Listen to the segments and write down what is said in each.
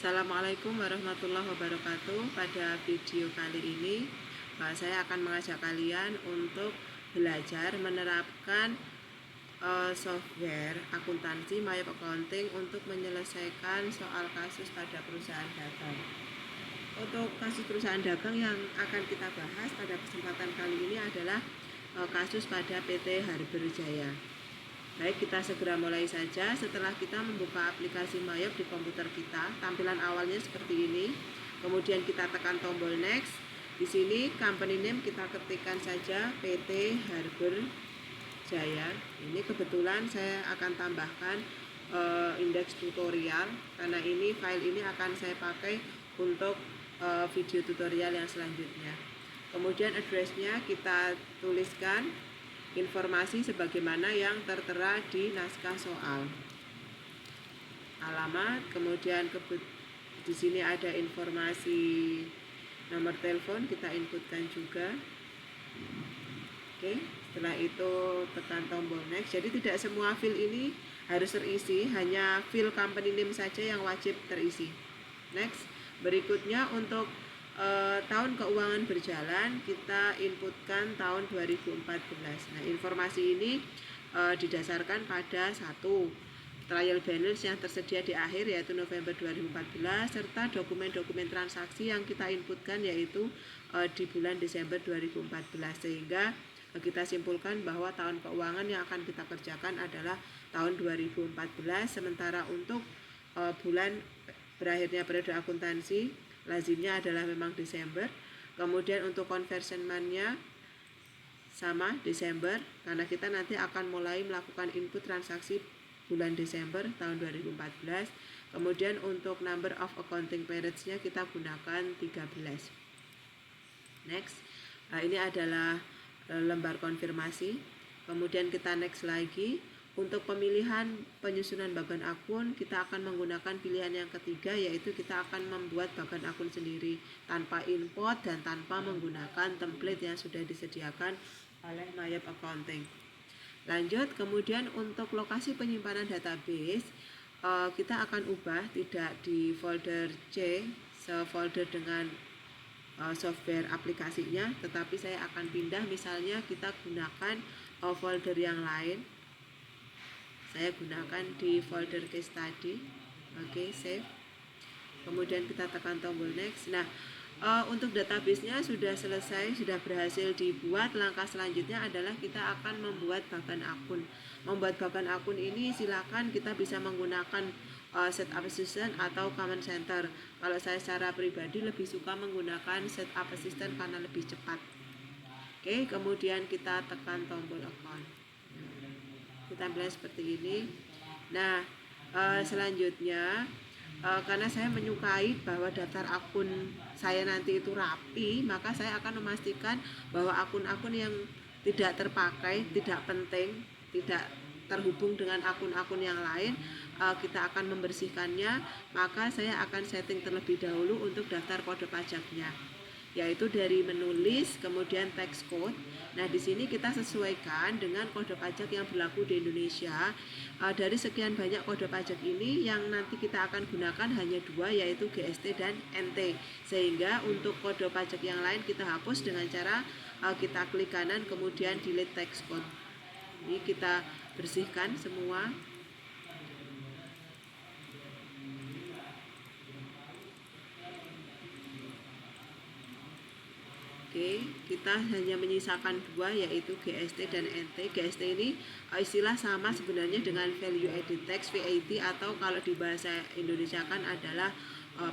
Assalamualaikum warahmatullahi wabarakatuh. Pada video kali ini saya akan mengajak kalian untuk belajar menerapkan software akuntansi Mayap Accounting untuk menyelesaikan soal kasus pada perusahaan dagang. Untuk kasus perusahaan dagang yang akan kita bahas pada kesempatan kali ini adalah kasus pada PT Harber Jaya. Baik, kita segera mulai saja. Setelah kita membuka aplikasi Mayap di komputer kita, tampilan awalnya seperti ini. Kemudian kita tekan tombol next. Di sini company name kita ketikkan saja PT Harber Jaya. Ini kebetulan saya akan tambahkan indeks tutorial karena ini file ini akan saya pakai untuk video tutorial yang selanjutnya. Kemudian address-nya kita tuliskan informasi sebagaimana yang tertera di naskah soal. Alamat, kemudian di sini ada informasi nomor telepon, kita inputkan juga. Oke, setelah itu tekan tombol next. Jadi tidak semua field ini harus terisi, hanya field company name saja yang wajib terisi. Next, berikutnya untuk tahun keuangan berjalan kita inputkan tahun 2014. Nah, informasi ini didasarkan pada satu trial balance yang tersedia di akhir yaitu November 2014 serta dokumen-dokumen transaksi yang kita inputkan yaitu di bulan Desember 2014, sehingga kita simpulkan bahwa tahun keuangan yang akan kita kerjakan adalah tahun 2014. Sementara untuk bulan berakhirnya periode akuntansi lazimnya adalah memang Desember. Kemudian untuk conversion month-nya sama Desember karena kita nanti akan mulai melakukan input transaksi bulan Desember tahun 2014. Kemudian untuk number of accounting periods-nya kita gunakan 13. Next, ini adalah lembar konfirmasi. Kemudian kita next lagi. Untuk pemilihan penyusunan bagan akun, kita akan menggunakan pilihan yang ketiga, yaitu kita akan membuat bagan akun sendiri tanpa import dan tanpa menggunakan template yang sudah disediakan oleh Mayap Accounting. Lanjut, kemudian untuk lokasi penyimpanan database, kita akan ubah tidak di folder C, folder dengan software aplikasinya, tetapi saya akan pindah, misalnya kita gunakan folder yang lain. Saya gunakan di folder case study. Oke, save. Kemudian kita tekan tombol next. Nah, untuk database-nya sudah selesai, sudah berhasil dibuat. Langkah selanjutnya adalah kita akan membuat bagan akun. Membuat bagan akun ini silakan kita bisa menggunakan setup assistant atau command center. Kalau saya secara pribadi lebih suka menggunakan setup assistant karena lebih cepat. Oke, kemudian kita tekan tombol account. Tampilan seperti ini. Nah, selanjutnya karena saya menyukai bahwa daftar akun saya nanti itu rapi, maka saya akan memastikan bahwa akun-akun yang tidak terpakai, tidak penting, tidak terhubung dengan akun-akun yang lain, kita akan membersihkannya. Maka saya akan setting terlebih dahulu untuk daftar kode pajaknya, yaitu dari menulis kemudian text code. Nah, di sini kita sesuaikan dengan kode pajak yang berlaku di Indonesia. Dari sekian banyak kode pajak ini yang nanti kita akan gunakan hanya dua, yaitu GST dan NT. Sehingga untuk kode pajak yang lain kita hapus dengan cara kita klik kanan kemudian delete text code. Ini kita bersihkan semua. Oke, kita hanya menyisakan dua, yaitu GST dan NT. GST ini istilah sama sebenarnya dengan value added tax VAT, atau kalau di bahasa Indonesia kan adalah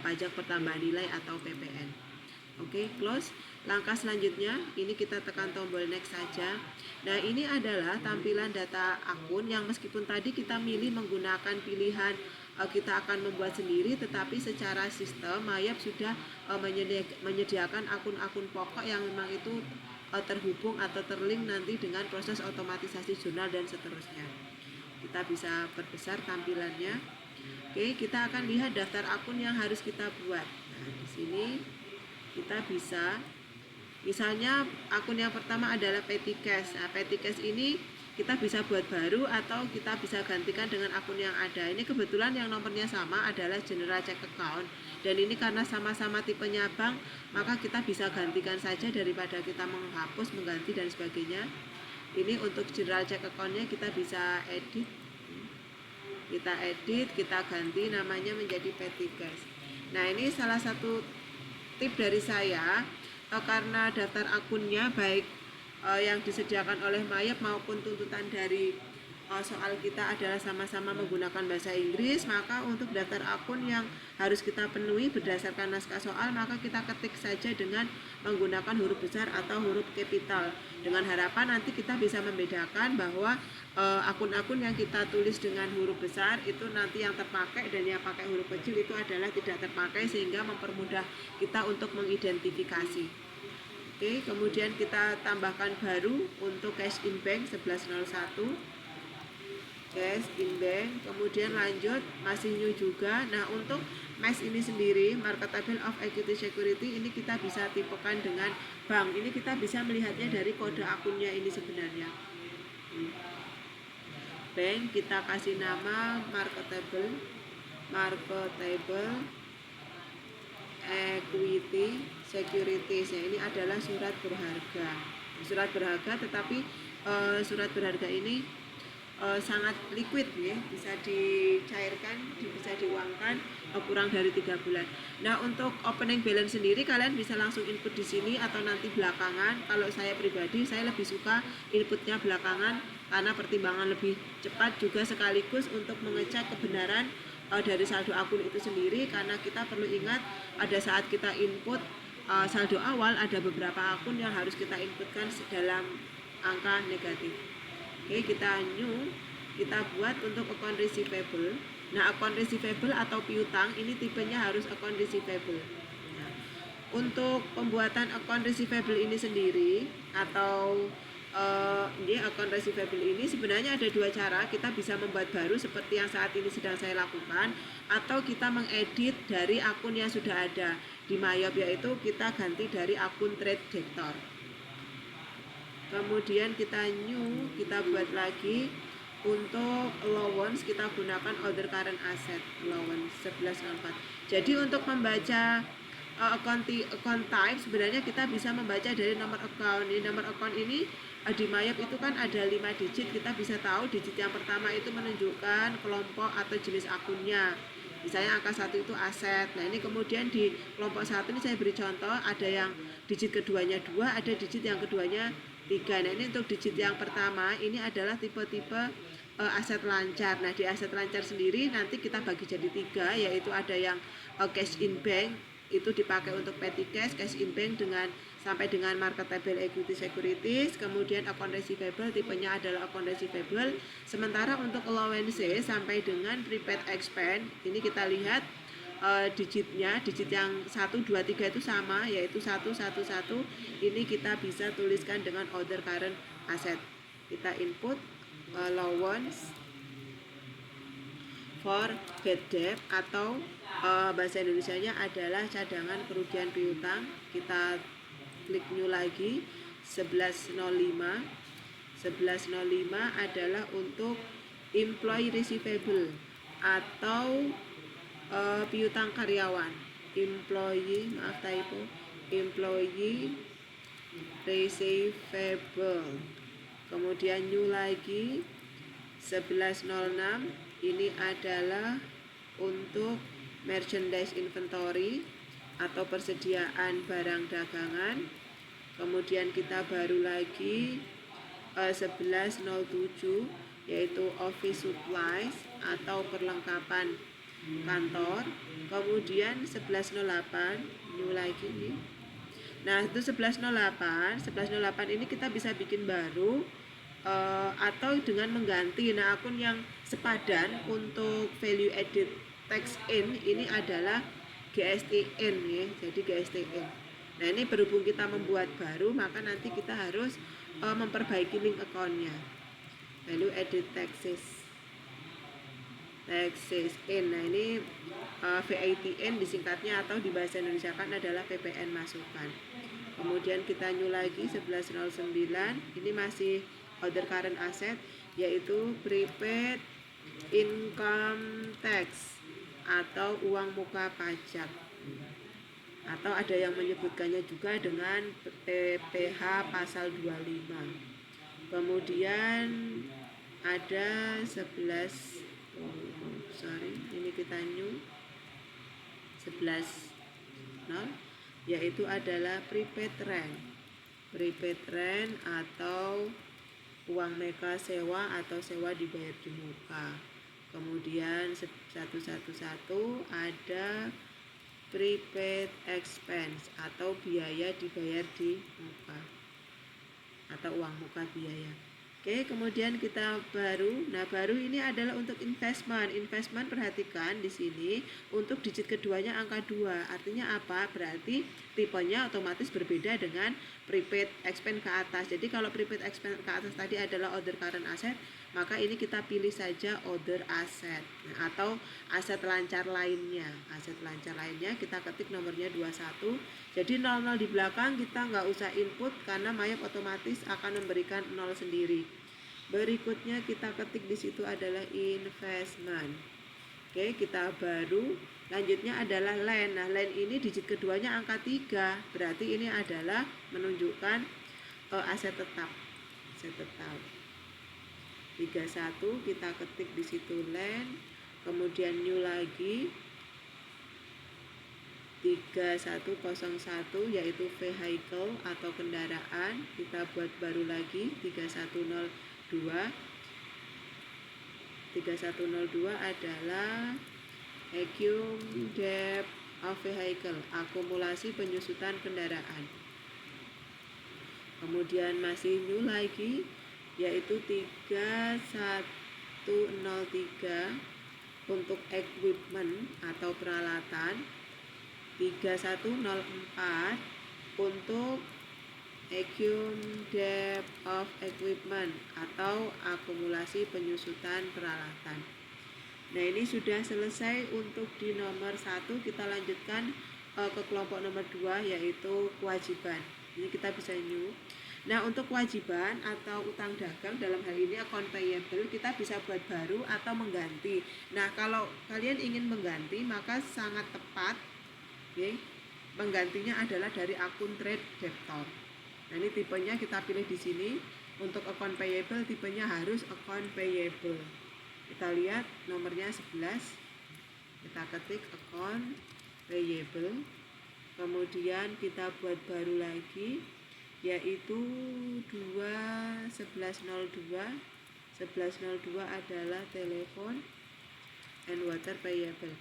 pajak pertambahan nilai atau PPN. Oke, close. Langkah selanjutnya ini kita tekan tombol next saja. Nah, ini adalah tampilan data akun yang meskipun tadi kita milih menggunakan pilihan kita akan membuat sendiri, tetapi secara sistem Mayap sudah menyediakan akun-akun pokok yang memang itu terhubung atau terlink nanti dengan proses otomatisasi jurnal dan seterusnya. Kita bisa perbesar tampilannya. Oke, kita akan lihat daftar akun yang harus kita buat. Nah, di sini kita bisa, misalnya akun yang pertama adalah petty cash. Nah, petty cash ini kita bisa buat baru atau kita bisa gantikan dengan akun yang ada. Ini kebetulan yang nomornya sama adalah general check account, dan ini karena sama-sama tipenya bank, maka kita bisa gantikan saja daripada kita menghapus, mengganti dan sebagainya. Ini untuk general check accountnya kita bisa edit, kita ganti namanya menjadi petty cash. Nah, ini salah satu tip dari saya, karena daftar akunnya baik yang disediakan oleh Mayap maupun tuntutan dari soal kita adalah sama-sama menggunakan bahasa Inggris, maka untuk daftar akun yang harus kita penuhi berdasarkan naskah soal, maka kita ketik saja dengan menggunakan huruf besar atau huruf kapital, dengan harapan nanti kita bisa membedakan bahwa akun-akun yang kita tulis dengan huruf besar itu nanti yang terpakai, dan yang pakai huruf kecil itu adalah tidak terpakai, sehingga mempermudah kita untuk mengidentifikasi. Oke, kemudian kita tambahkan baru untuk cash in bank 1101, cash in bank, kemudian lanjut masih new juga. Nah, untuk MES ini sendiri, market table of equity security, ini kita bisa tipekan dengan bank. Ini kita bisa melihatnya dari kode akunnya ini sebenarnya. Bank, kita kasih nama market table equity securities. Ya, ini adalah surat berharga, tetapi surat berharga ini sangat liquid ya, bisa dicairkan, bisa diuangkan kurang dari 3 bulan. Nah, untuk opening balance sendiri kalian bisa langsung input di sini atau nanti belakangan. Kalau saya pribadi, saya lebih suka inputnya belakangan karena pertimbangan lebih cepat, juga sekaligus untuk mengecek kebenaran dari saldo akun itu sendiri, karena kita perlu ingat pada saat kita input saldo awal ada beberapa akun yang harus kita inputkan dalam angka negatif. Oke, kita buat untuk account receivable. Nah, account receivable atau piutang ini tipenya harus account receivable. Nah, untuk pembuatan account receivable ini sendiri atau account receivable ini sebenarnya ada dua cara. Kita bisa membuat baru seperti yang saat ini sedang saya lakukan, atau kita mengedit dari akun yang sudah ada di Mayop, yaitu kita ganti dari akun trade debtor. Kemudian kita buat lagi untuk allowance, kita gunakan order current asset allowance 1104. Jadi untuk membaca account type sebenarnya kita bisa membaca dari nomor account. Nomor account ini di Mayop itu kan ada 5 digit, kita bisa tahu digit yang pertama itu menunjukkan kelompok atau jenis akunnya. Misalnya angka 1 itu aset. Nah, ini kemudian di kelompok 1 ini saya beri contoh, ada yang digit keduanya 2, ada digit yang keduanya 3. Nah, ini untuk digit yang pertama ini adalah tipe-tipe aset lancar. Nah, di aset lancar sendiri nanti kita bagi jadi 3, yaitu ada yang cash in bank, itu dipakai untuk petty cash in bank sampai dengan marketable equity securities. Kemudian account receivable tipenya adalah account receivable. Sementara untuk allowance sampai dengan prepaid expense ini kita lihat digitnya, digit yang 1, 2, 3 itu sama, yaitu 111. Ini kita bisa tuliskan dengan order current asset. Kita input allowance for bad debt, atau bahasa Indonesianya adalah cadangan kerugian piutang. Kita klik new lagi 1105. 1105 adalah untuk employee receivable atau piutang karyawan. Employee receivable. Kemudian new lagi 1106, ini adalah untuk merchandise inventory atau persediaan barang dagangan. Kemudian kita baru lagi 1107, yaitu office supplies atau perlengkapan kantor. Kemudian 1108 new lagi nih. Nah, itu 1108 ini kita bisa bikin baru atau dengan mengganti. Nah, akun yang sepadan untuk value added tax in ini adalah GSTN ya, jadi GSTN. Nah, ini berhubung kita membuat baru, maka nanti kita harus memperbaiki link accountnya. Value added taxes in. Nah, ini VATN disingkatnya, atau di bahasa Indonesia kan adalah PPN masukan. Kemudian kita new lagi 1109, ini masih other current asset, yaitu prepaid income tax atau uang muka pajak, atau ada yang menyebutkannya juga dengan PPh pasal 25. Kemudian ada 11 ini kita new 11 yaitu adalah prepaid rent. Prepaid rent atau uang meka sewa atau sewa dibayar di muka. Kemudian 111 ada prepaid expense atau biaya dibayar di muka atau uang muka biaya. Oke, kemudian kita baru ini adalah untuk investment. Investment, perhatikan di sini untuk digit keduanya angka 2. Artinya apa? Berarti tipenya otomatis berbeda dengan prepaid expense ke atas. Jadi kalau prepaid expense ke atas tadi adalah other current asset, maka ini kita pilih saja other asset atau aset lancar lainnya. Aset lancar lainnya kita ketik nomornya 21. Jadi 00 di belakang kita nggak usah input karena Mayap otomatis akan memberikan 0 sendiri. Berikutnya kita ketik di situ adalah investment. Oke, kita baru. Lanjutnya adalah land. Nah, land ini digit keduanya angka 3. Berarti ini adalah menunjukkan aset tetap. Aset tetap. 31 kita ketik di situ land. Kemudian new lagi. 3101 yaitu vehicle atau kendaraan, kita buat baru lagi 3102 adalah accumulation debt of vehicle, akumulasi penyusutan kendaraan. Kemudian masih new lagi yaitu 3103 untuk equipment atau peralatan, 3104 untuk accumulation debt of equipment atau akumulasi penyusutan peralatan. Nah, ini sudah selesai untuk di nomor 1. Kita lanjutkan ke kelompok nomor 2 yaitu kewajiban. Ini kita bisa new. Nah, untuk kewajiban atau utang dagang dalam hal ini account payable kita bisa buat baru atau mengganti. Nah, kalau kalian ingin mengganti maka sangat tepat. Oke, penggantinya adalah dari akun trade debtor. Nah, ini tipenya kita pilih di sini. Untuk account payable tipenya harus account payable. Kita lihat nomornya 11. Kita ketik account payable. Kemudian kita buat baru lagi yaitu 1102. 1102 adalah telepon and water payable.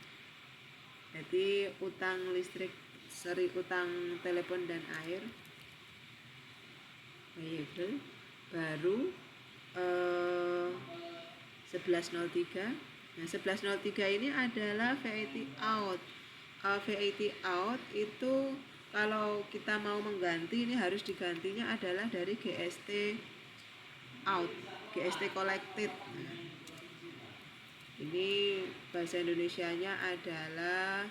Jadi utang listrik, utang telepon dan air payable baru 1103. Nah, 1103 ini adalah VAT out. VAT out itu kalau kita mau mengganti ini harus digantinya adalah dari GST out, GST collected. Ini bahasa Indonesianya adalah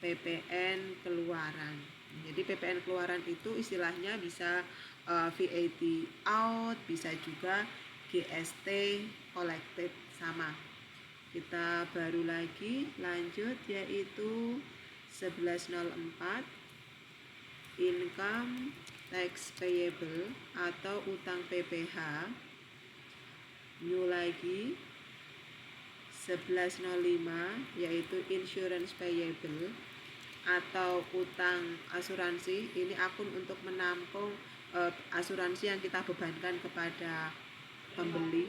PPN keluaran. Jadi PPN keluaran itu istilahnya bisa VAT out, bisa juga GST collected, sama. Kita baru lagi lanjut yaitu 1104 income tax payable atau utang PPh. New lagi 1105 yaitu insurance payable atau utang asuransi. Ini akun untuk menampung asuransi yang kita bebankan kepada pembeli.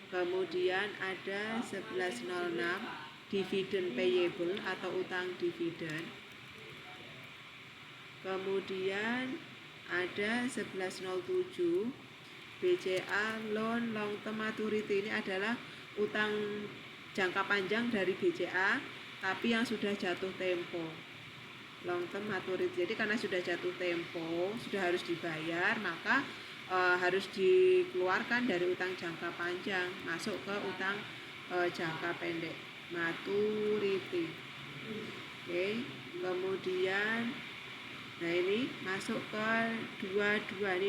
Kemudian ada 1106 dividend payable atau utang dividen. Kemudian ada 1107 BCA loan long term maturity. Ini adalah utang jangka panjang dari BCA tapi yang sudah jatuh tempo, long term maturity. Jadi karena sudah jatuh tempo, sudah harus dibayar, maka harus dikeluarkan dari utang jangka panjang masuk ke utang jangka pendek, maturity. Oke, kemudian Nah ini masuk ke 22, ini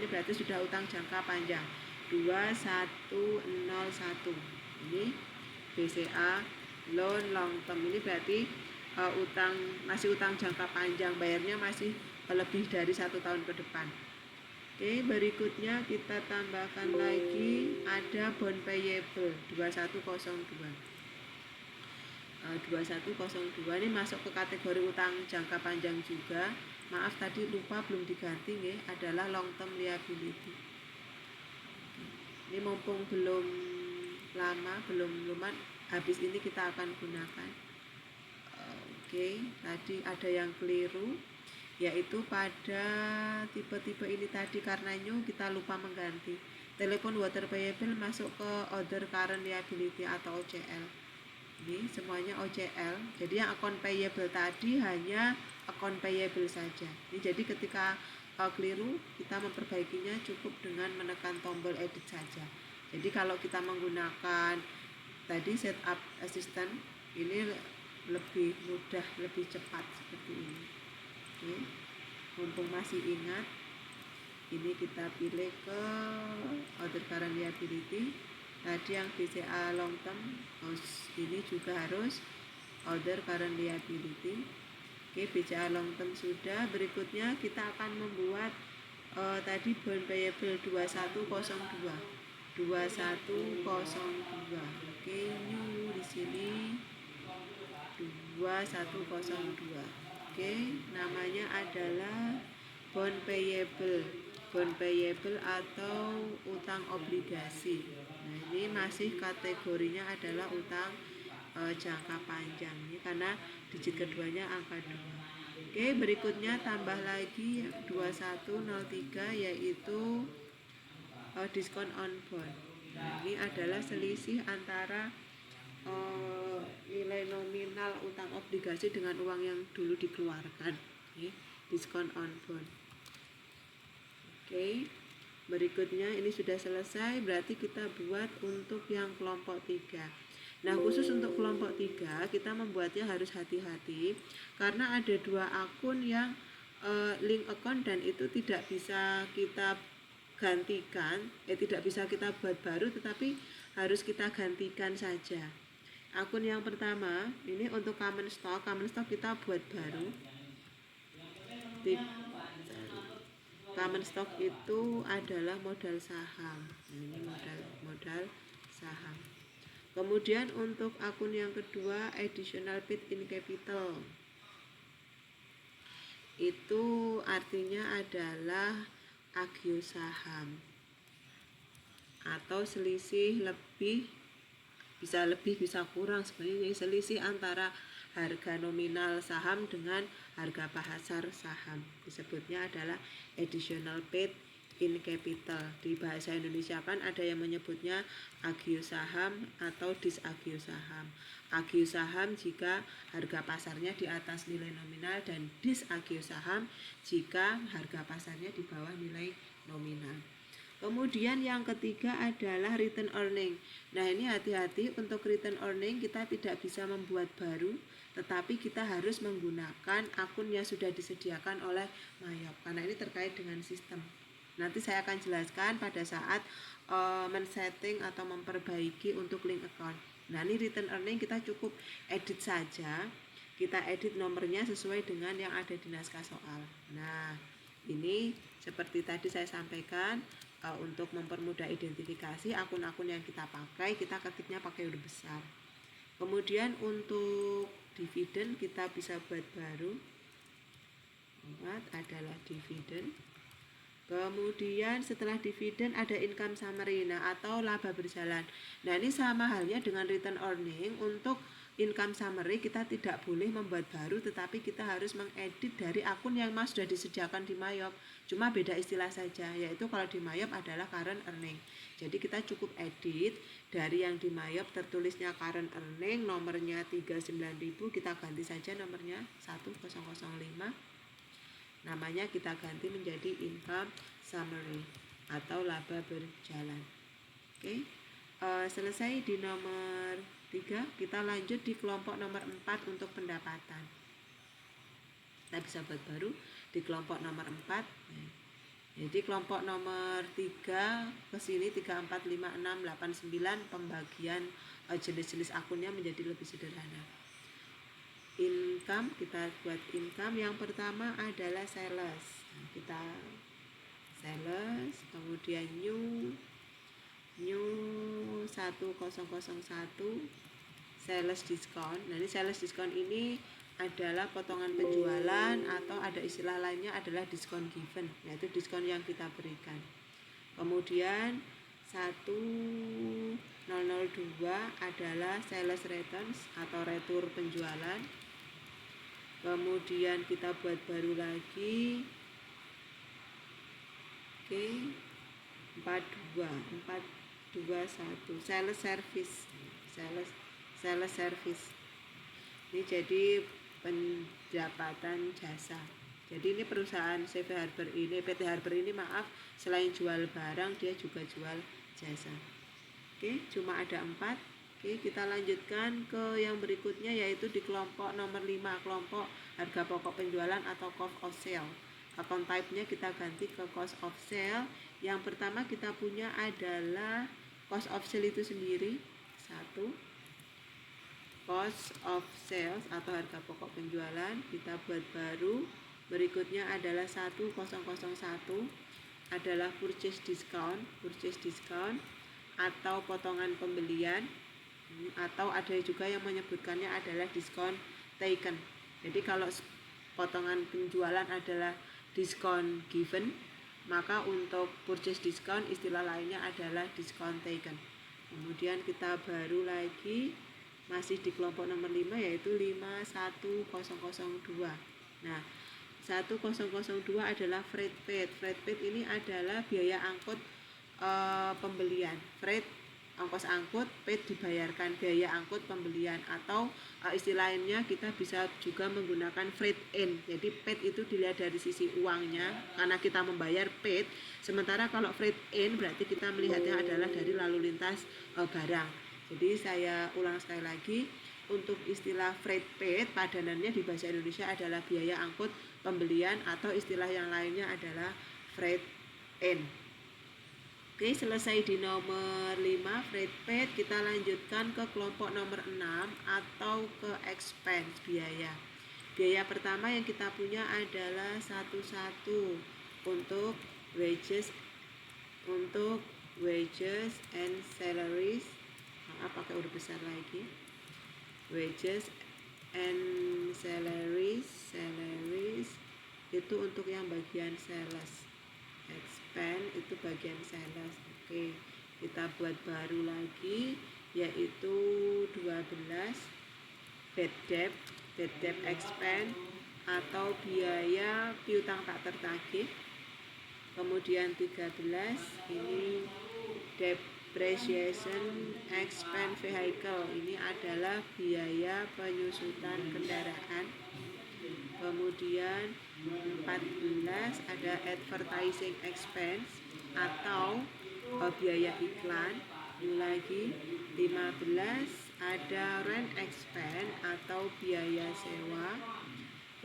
berarti sudah utang jangka panjang 2101. Ini BCA loan long term, ini berarti masih utang jangka panjang, bayarnya masih lebih dari 1 tahun ke depan. Oke, berikutnya kita tambahkan lagi ada bond payable 2102. 2102 ini masuk ke kategori utang jangka panjang juga. Maaf tadi lupa belum diganti ya, adalah long term liability. Ini mumpung belum lama, belum lumat, habis ini kita akan gunakan. Oke, tadi ada yang keliru, yaitu pada tipe-tipe ini tadi karena new kita lupa mengganti. Telepon water payable masuk ke other current liability atau OCL. Ini semuanya OCL. Jadi yang account payable tadi hanya account payable saja. Ini jadi ketika keliru, kita memperbaikinya cukup dengan menekan tombol edit saja. Jadi kalau kita menggunakan tadi setup assistant, ini lebih mudah, lebih cepat seperti ini. Oke. Mumpung masih ingat, ini kita pilih ke other current liability. Tadi yang BCA long term, ini juga harus other current liability. Oke, BCA long term sudah. Berikutnya kita akan membuat tadi bond payable 2102. 2102. Oke, new di sini 2102. Oke, namanya adalah bond payable atau utang obligasi. Nah, ini masih kategorinya adalah utang jangka panjang ini karena digit keduanya angka 2. Oke, berikutnya tambah lagi 2103 yaitu diskon on bond. Nah, ini adalah selisih antara nilai nominal utang obligasi dengan uang yang dulu dikeluarkan. Diskon on bond. Oke, berikutnya ini sudah selesai, berarti kita buat untuk yang kelompok 3. Nah, khusus untuk kelompok 3 kita membuatnya harus hati-hati karena ada 2 akun yang link account dan itu tidak bisa kita gantikan, tidak bisa kita buat baru, tetapi harus kita gantikan saja. Akun yang pertama ini untuk common stock kita buat baru. Common stock itu adalah modal saham. Ini modal saham. Kemudian untuk akun yang kedua additional paid in capital. Itu artinya adalah agio saham atau selisih lebih bisa kurang, sebenarnya selisih antara harga nominal saham dengan harga pasar saham, disebutnya adalah additional paid in capital. Di bahasa Indonesia kan ada yang menyebutnya agio saham atau disagio saham. Agio saham jika harga pasarnya di atas nilai nominal dan disagio saham jika harga pasarnya di bawah nilai nominal. Kemudian yang ketiga adalah return earning. Nah, ini hati-hati, untuk return earning kita tidak bisa membuat baru, tetapi kita harus menggunakan akun yang sudah disediakan oleh Mayop karena ini terkait dengan sistem. Nanti saya akan jelaskan pada saat men-setting atau memperbaiki untuk link account. Nah, ini return earning kita cukup edit saja. Kita edit nomornya sesuai dengan yang ada di naskah soal. Nah, ini seperti tadi saya sampaikan, untuk mempermudah identifikasi akun-akun yang kita pakai, kita ketiknya pakai huruf besar. Kemudian untuk dividen kita bisa buat baru. Adalah dividen. Kemudian setelah dividen ada income summary, atau laba berjalan. Nah, ini sama halnya dengan return earning. Untuk income summary kita tidak boleh membuat baru, tetapi kita harus mengedit dari akun yang sudah disediakan di Mayop. Cuma beda istilah saja, yaitu kalau di Mayop adalah current earning. Jadi kita cukup edit dari yang di Mayop tertulisnya current earning, nomornya 39.000, kita ganti saja nomornya 1005. Namanya kita ganti menjadi income summary atau laba berjalan. Oke. Selesai di nomor 3, kita lanjut di kelompok nomor 4 untuk pendapatan. kita bisa buat baru di kelompok nomor 4. Jadi kelompok nomor 3 ke sini 3, 4, 5, 6, 8, 9 pembagian jenis-jenis akunnya menjadi lebih sederhana. Income, kita buat income. Yang pertama adalah sales. Kita sales, kemudian new 1001 sales discount. Nah, ini sales discount ini adalah potongan penjualan atau ada istilah lainnya adalah diskon given, yaitu diskon yang kita berikan. Kemudian 1002 adalah sales returns atau retur penjualan. Kemudian kita buat baru lagi. Oke. 421 sales service. Sales service. Ini jadi pendapatan jasa. Jadi ini perusahaan PT Harbour ini selain jual barang dia juga jual jasa. Oke, cuma ada 4. Oke, kita lanjutkan ke yang berikutnya, yaitu di kelompok nomor 5, kelompok harga pokok penjualan atau cost of sale. Account type-nya kita ganti ke cost of sale. Yang pertama kita punya adalah cost of sale itu sendiri. 1. Cost of sales atau harga pokok penjualan kita buat baru. Berikutnya adalah 1001 adalah purchase discount atau potongan pembelian, atau ada juga yang menyebutkannya adalah diskon taken. Jadi kalau potongan penjualan adalah diskon given, maka untuk purchase discount istilah lainnya adalah diskon taken. Kemudian kita baru lagi masih di kelompok nomor 5, yaitu 51002. Nah, 1002 adalah freight paid. Freight paid ini adalah biaya angkut pembelian. Freight ongkos angkut, paid dibayarkan, biaya angkut pembelian, atau istilah lainnya kita bisa juga menggunakan freight in. Jadi paid itu dilihat dari sisi uangnya karena kita membayar paid, sementara kalau freight in berarti kita melihatnya adalah dari lalu lintas barang. Jadi saya ulang sekali lagi, untuk istilah freight paid padanannya di bahasa Indonesia adalah biaya angkut pembelian, atau istilah yang lainnya adalah freight in. Oke, selesai di nomor 5 freight paid, kita lanjutkan ke kelompok nomor 6 atau ke expense, biaya. Biaya pertama yang kita punya adalah 11 untuk wages and salaries. Pakai huruf besar lagi. Wages and salaries itu untuk yang bagian sales. Expense itu bagian sales. Oke, kita buat baru lagi, yaitu 12 bad debt expense atau biaya piutang tak tertagih. Kemudian 13 ini depreciation expense vehicle, ini adalah biaya penyusutan kendaraan. Kemudian 14 ada advertising expense atau biaya iklan. Ini lagi 15 ada rent expense atau biaya sewa.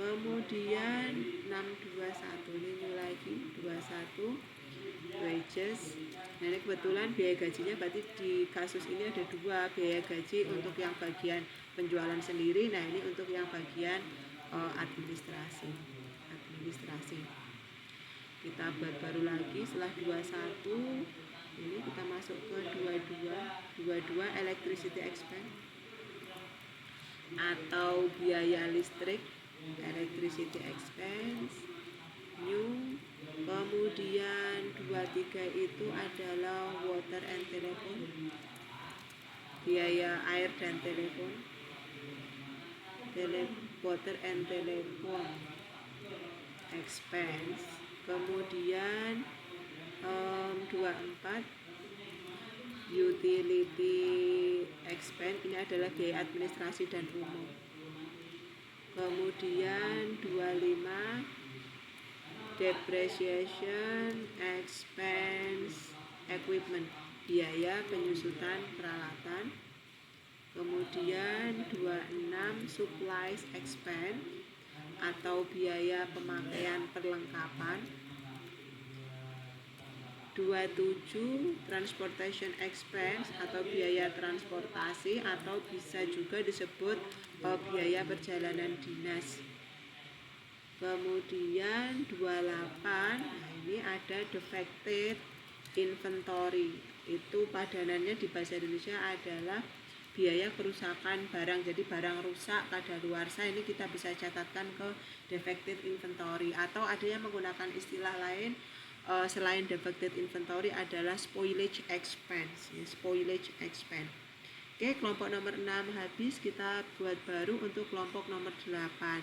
Kemudian 621 ini lagi 21 wages. Nah, ini kebetulan biaya gajinya berarti di kasus ini ada 2, biaya gaji untuk yang bagian penjualan sendiri. Nah, ini untuk yang bagian administrasi. Kita buat baru lagi setelah 21, ini kita masuk ke 22 electricity expense atau biaya listrik, electricity expense new. Kemudian 23 itu adalah water and telephone, biaya air dan telepon, water and telephone expense. Kemudian 24 utility expense, ini adalah biaya administrasi dan umum. Kemudian 25 depreciation expense equipment, biaya penyusutan peralatan. Kemudian 26 supplies expense atau biaya pemakaian perlengkapan. 27 transportation expense atau biaya transportasi atau bisa juga disebut biaya perjalanan dinas. Kemudian 28, nah ini ada defective inventory. Itu padanannya di bahasa Indonesia adalah biaya kerusakan barang. Jadi barang rusak kadaluarsa ini kita bisa catatkan ke defective inventory, atau ada yang menggunakan istilah lain selain defective inventory adalah spoilage expense. Spoilage expense. Oke, kelompok nomor 6 habis, kita buat baru untuk kelompok nomor 8.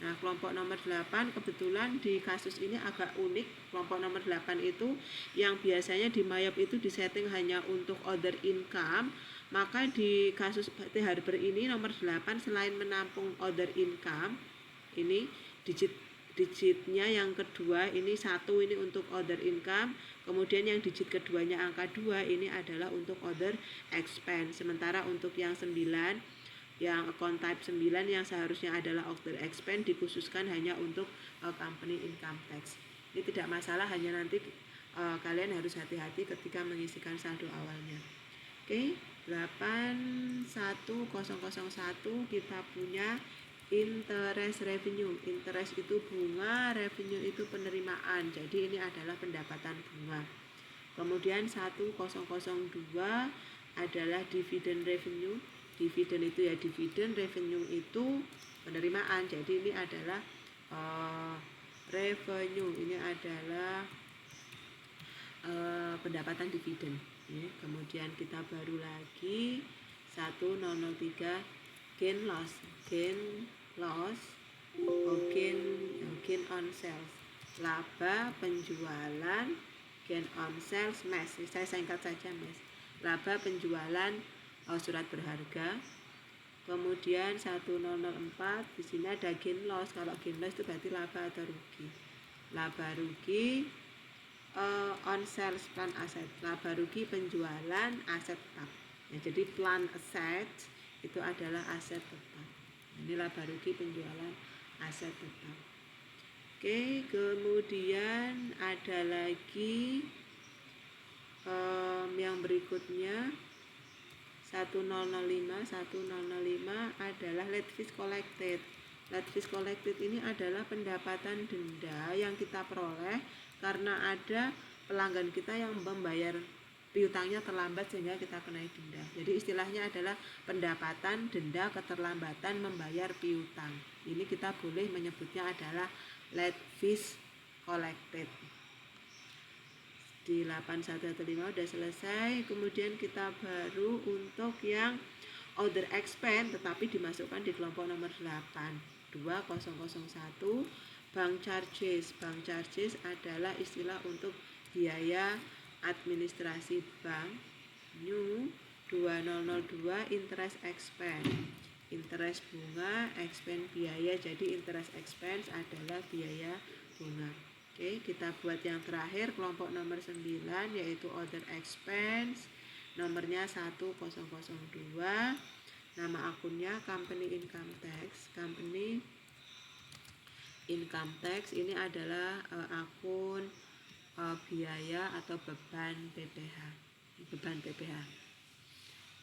Nah, kelompok nomor 8 kebetulan di kasus ini agak unik. Kelompok nomor 8 itu yang biasanya di MAYOB itu disetting hanya untuk other income, maka di kasus T Harber ini nomor 8 selain menampung other income, ini digitnya yang kedua ini 1 ini untuk other income, kemudian yang digit keduanya angka 2 ini adalah untuk other expense. Sementara untuk yang 9, yang account type 9 yang seharusnya adalah other expense dikhususkan hanya untuk company income tax. Ini tidak masalah, hanya nanti kalian harus hati-hati ketika mengisikan saldo awalnya. Oke, 81001 kita punya interest revenue. Interest itu bunga, revenue itu penerimaan. Jadi ini adalah pendapatan bunga. Kemudian 1002 adalah dividend revenue. Dividen itu ya dividen, revenue itu penerimaan. Jadi ini adalah revenue, ini adalah pendapatan dividen. Kemudian kita baru lagi 1003 gain loss, gain on sales, laba penjualan, gain on sales MES. Saya singkat saja MES. Laba penjualan surat berharga. Kemudian 1004 di sini ada gain loss. Kalau gain loss itu berarti laba atau rugi. Laba rugi on sales plan aset. Laba rugi penjualan aset tetap. Ya, jadi plan aset itu adalah aset tetap. Ini laba rugi penjualan aset tetap. Oke, kemudian ada lagi yang berikutnya 1005 adalah late fees collected. Late fees collected ini adalah pendapatan denda yang kita peroleh karena ada pelanggan kita yang membayar piutangnya terlambat sehingga kita kenai denda. Jadi istilahnya adalah pendapatan denda keterlambatan membayar piutang. Ini kita boleh menyebutnya adalah late fees collected. Di 8115 udah selesai. Kemudian kita baru untuk yang other expense tetapi dimasukkan di kelompok nomor 8. 2001 bank charges. Bank charges adalah istilah untuk biaya administrasi bank. New 2002 interest expense. Interest bunga, expense biaya. Jadi interest expense adalah biaya bunga. Oke, kita buat yang terakhir kelompok nomor 9 yaitu other expense. Nomornya 1002. Nama akunnya company income tax. Company income tax ini adalah akun biaya atau beban PPh.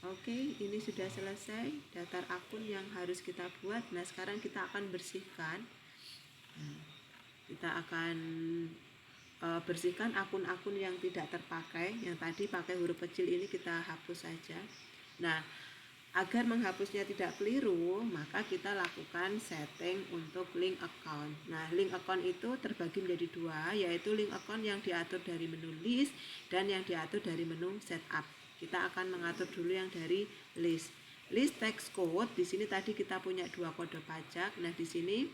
Oke, ini sudah selesai daftar akun yang harus kita buat. Nah, sekarang kita akan bersihkan. Kita akan bersihkan akun-akun yang tidak terpakai. Yang tadi pakai huruf kecil ini kita hapus saja. Nah, agar menghapusnya tidak keliru, maka kita lakukan setting untuk link account. Nah, link account itu terbagi menjadi dua, yaitu link account yang diatur dari menu list dan yang diatur dari menu setup. Kita akan mengatur dulu yang dari list. List tax code, di sini tadi kita punya 2 kode pajak. Nah, di sini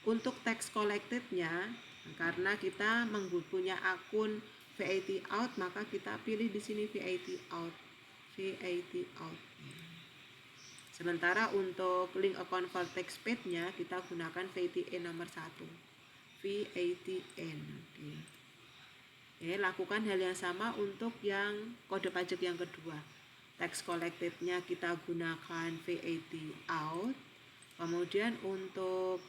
untuk tax collected-nya, karena kita punya akun VAT out, maka kita pilih di sini VAT out. Sementara untuk link account for tax paid-nya kita gunakan VAT nomor 1. VAT-N. Lakukan hal yang sama untuk yang kode pajak yang kedua. Tax collected-nya kita gunakan VAT out. Kemudian untuk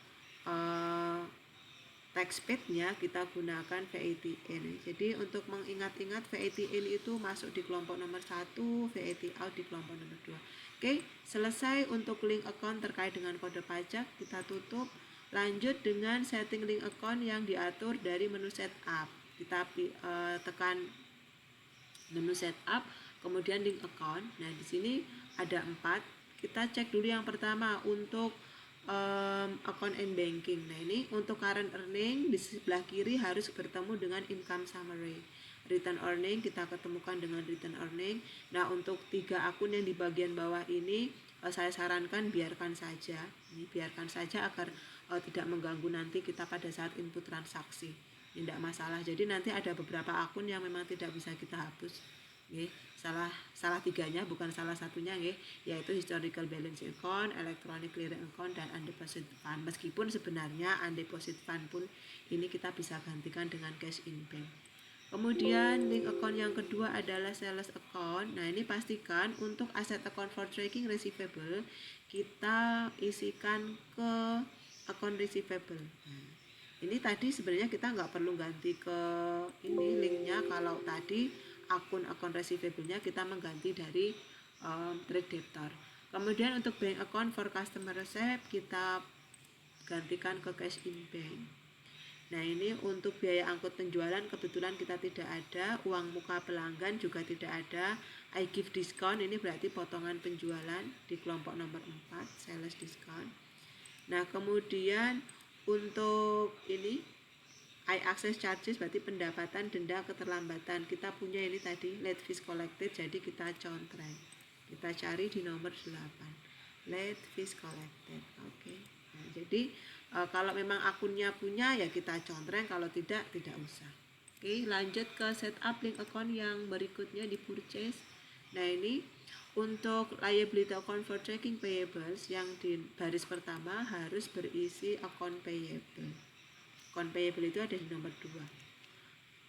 tax paid-nya kita gunakan VAT in. Jadi untuk mengingat-ingat VAT in itu masuk di kelompok nomor 1, VAT out di kelompok nomor 2. Oke, selesai untuk link account terkait dengan kode pajak, kita tutup. Lanjut dengan setting link account yang diatur dari menu setup. Kita tekan menu setup, kemudian link account. Nah, di sini ada 4. Kita cek dulu yang pertama untuk account and banking. Nah, ini untuk current earning di sebelah kiri harus bertemu dengan income summary. Return earning kita ketemukan dengan return earning. Nah, untuk 3 akun yang di bagian bawah ini saya sarankan biarkan saja. Ini biarkan saja agar tidak mengganggu nanti kita pada saat input transaksi. Ini tidak masalah. Jadi nanti ada beberapa akun yang memang tidak bisa kita hapus. Nggih, salah 3-nya bukan salah satunya nggih, yaitu historical balance account, electronic clearing account dan undeposited fund. Meskipun sebenarnya undeposited fund pun ini kita bisa gantikan dengan cash in bank. Kemudian link account yang kedua adalah sales account. Nah, ini pastikan untuk asset account for tracking receivable kita isikan ke account receivable. Ini tadi sebenarnya kita nggak perlu ganti ke ini linknya. Kalau tadi akun-akun receivable-nya kita mengganti dari trade debtor. Kemudian untuk bank account for customer receipt kita gantikan ke cash in bank. Nah, ini untuk biaya angkut penjualan kebetulan kita tidak ada, uang muka pelanggan juga tidak ada. I give discount ini berarti potongan penjualan di kelompok nomor 4, sales discount. Nah, kemudian untuk ini I access charges berarti pendapatan, denda, keterlambatan. Kita punya ini tadi late fees collected, jadi kita contreng. Kita cari di nomor 8. Late fees collected. Oke. Nah, jadi kalau memang akunnya punya ya kita contreng, kalau tidak usah. Oke, lanjut ke setup link account yang berikutnya di purchase. Nah, ini untuk liability account for tracking payables yang di baris pertama harus berisi account payable. Account payable itu ada di nomor 2.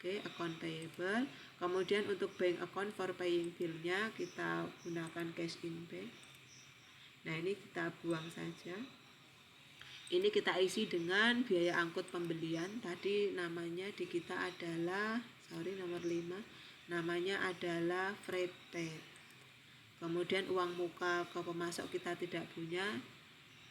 Oke, account payable. Kemudian untuk bank account for paying bill-nya kita gunakan cash in bank. Nah, ini kita buang saja. Ini kita isi dengan biaya angkut pembelian. Tadi namanya di kita adalah nomor 5. Namanya adalah freight paid. Kemudian uang muka ke pemasok kita tidak punya.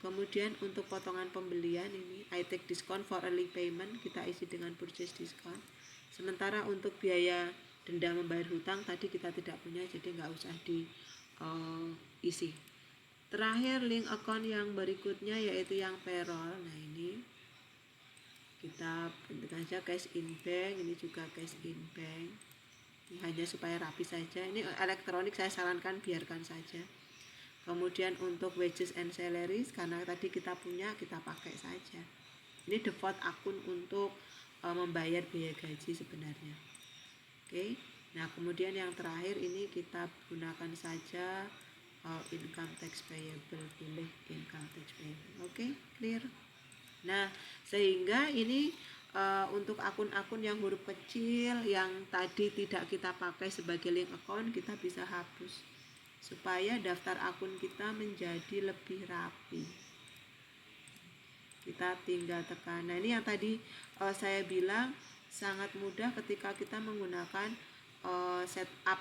Kemudian untuk potongan pembelian ini I take discount for early payment kita isi dengan purchase discount. Sementara untuk biaya denda membayar hutang tadi kita tidak punya, jadi nggak usah diisi. Terakhir link account yang berikutnya yaitu yang payroll. Nah, ini kita bentuk saja cash in bank, ini juga cash in bank. Ini hanya supaya rapi saja. Ini elektronik saya sarankan biarkan saja. Kemudian untuk wages and salaries karena tadi kita punya kita pakai saja. Ini default akun untuk membayar biaya gaji sebenarnya. Oke. Nah, kemudian yang terakhir ini kita gunakan saja income tax payable, pilih income tax payable. Oke, clear. Nah, sehingga ini untuk akun-akun yang huruf kecil yang tadi tidak kita pakai sebagai link account kita bisa hapus supaya daftar akun kita menjadi lebih rapi. Kita tinggal tekan. Nah, ini yang tadi saya bilang sangat mudah ketika kita menggunakan setup